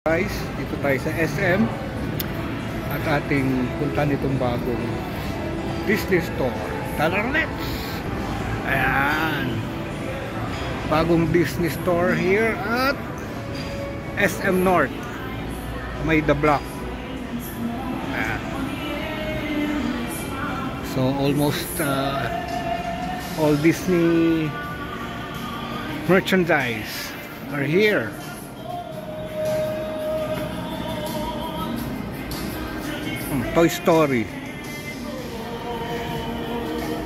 Guys, dito tayo sa SM at ating punta nitong bagong Disney store. Tara, let's! Ayan, bagong Disney store here at SM North, may the block. Ayan. So almost all Disney merchandise are here. Toy Story,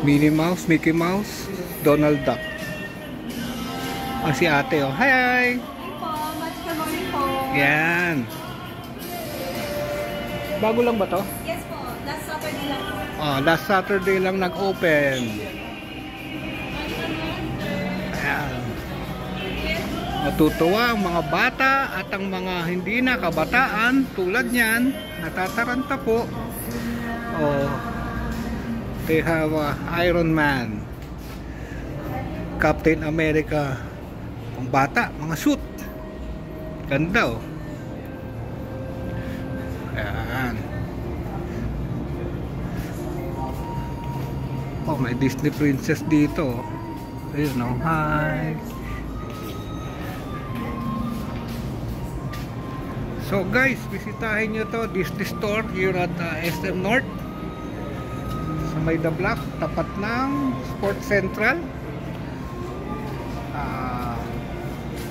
Minnie Mouse, Mickey Mouse, Donald Duck. Si ate, oh. Hi! Yan. Bago lang ba to? Yes po, last Saturday lang po. Last Saturday lang nag-open. Ayan. Matutuwa ang mga bata at ang mga hindi na kabataan tulad niyan, natataranta po. They have Iron Man, Captain America, ang bata, mga suit. Ganda, oh. Ayan. May Disney princess dito. Ayun, oh. Hi. So guys, bisitahin nyo to Disney store here at SM North sa may the block, tapat ng Sports Central,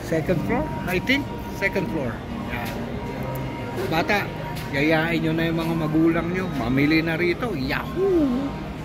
second floor, I think second floor. Yan. Bata, yayain nyo na yung mga magulang nyo, mamili na rito. Yahoo!